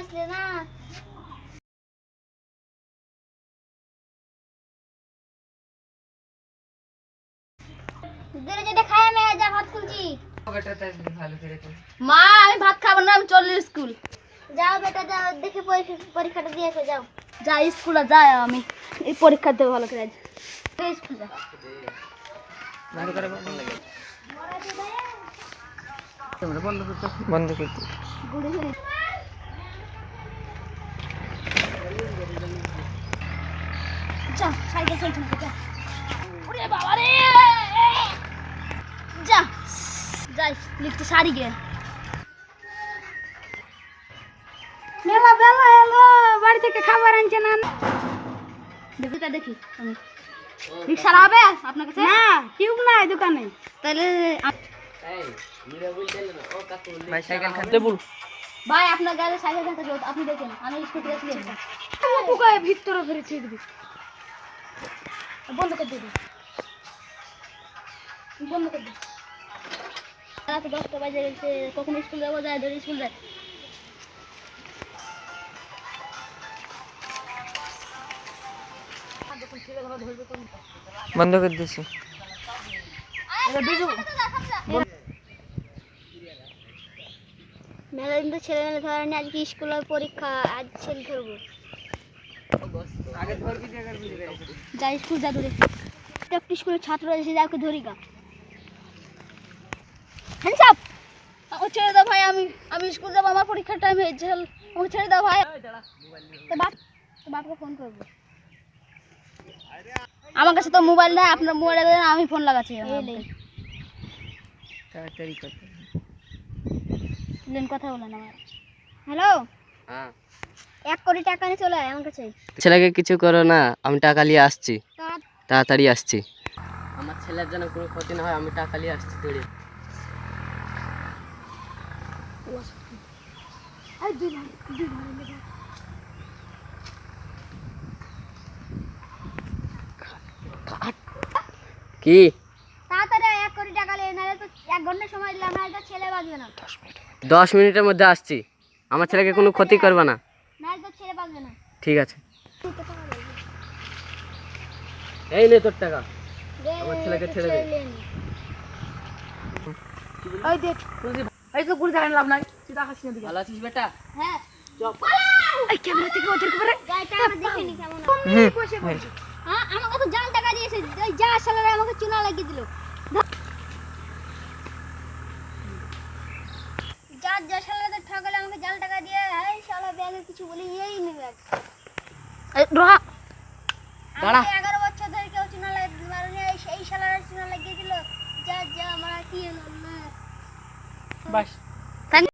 আসলে না দূরে যেটা খাই আমি যা ভাত খুলছি মা আমি ভাত খাবো না, আমি চলে স্কুল। যাও বেটা যাও, দেখে পরীক্ষাটা দিয়ে এসো যাও। যা স্কুলে যাই, আমি এই পরীক্ষা দেবো ভালো করে। স্কুল যা বন্ধ করতে যা, সাইকেল চলছে না, যা। ওরে বাবা রে, যা যাই লিখতে শাড়ি গে। মেলা বেলা এলো, বাড়ি থেকে খাবার আনছে না। দেখি তা দেখি আমি রিক্সা হবে আপনার কাছে? না টিউব নাই দোকানে। তাহলে ভাই সাইকেল খাতে বল ভাই আপনার গাড়ি সাইকেল খাতে যাও, আপনি দেখেন আমি স্কুটি আসলে পোকায় ভিতরে ফেরে ছেড়ে দিবি। বন্ধ করে দিবি, বন্ধ করে দিবি। রাত 10টা বাজে গেছে, কখন স্কুল যাবো? যায় ধরে স্কুল যায়। বন্ধ করে দিছি। মেলা দিন তো ছেলে মেলে ধরেনি, আজকে স্কুলের পরীক্ষা, আজ ছেলে ধরবো। যাই স্কুল যা ধরে, একটা স্কুলের ছাত্র এসে যাকে ধরি গা। হ্যাঁ সাপ, ও ছেড়ে দাও ভাই, আমি স্কুল যাবো, আমার পরীক্ষার টাইম হয়েছে, ও ছেড়ে দাও ভাই। তো বাপকে ফোন করবো। আমার কাছে তো মোবাইল নাই, আপনার মোবাইল আমি ফোন লাগাচ্ছি। তাড়াতাড়ি করতে। কথা বলেন আমার। হ্যালো, হ্যাঁ 1 কোটি টাকা নিয়ে চলে আয় আমার কাছে। ছেলেকে কিছু করো না, আমি টাকা নিয়ে আসছি, তাড়াতাড়ি আসছি। আমার ছেলের যেন কোনো ক্ষতি না হয়, আমি টাকা নিয়ে আসছি দৌড়ে। কি তাড়াতাড়ি 1 কোটি টাকা নিয়ে, নাহলে তো 1 ঘন্টা সময় দিলাম, নাহলে তো ছেলে বাঁচবে না। 10 মিনিটের মধ্যে আসছি, আমার ছেলেকে কোনো ক্ষতি করবে না। নাহলে তো ছেলে বাঁচবে না। ঠিক আছে, এই নে তোর টাকা, আমার ছেলেকে ছেড়ে দে। ওই দেখ, এই তো পুরো জানেন লাভ নাই, সিধা হাসি না দিকে। ভালো আছিস বেটা? হ্যাঁ, চল এই ক্যামেরা থেকে ওদের করে গাড়িটা আমরা দেখিনি কেমন আছে। হ্যাঁ, আমাকে তো জাল টাকা দিয়েছে, ওই যা শালারা আমাকে চুনা লাগিয়ে দিল। যা শালারা ঠকালে আমাকে জাল টাকা দিয়ে, এই শালা ব্যাগে কিছু বলি এই নেবে। এই রোহা দাঁড়া। 11 বছর ধরে কেউ চুনা লাগিয়ে মারুনি, এই শালারা চুনা লাগিয়ে দিল। যা আমার কি হলো না। বাস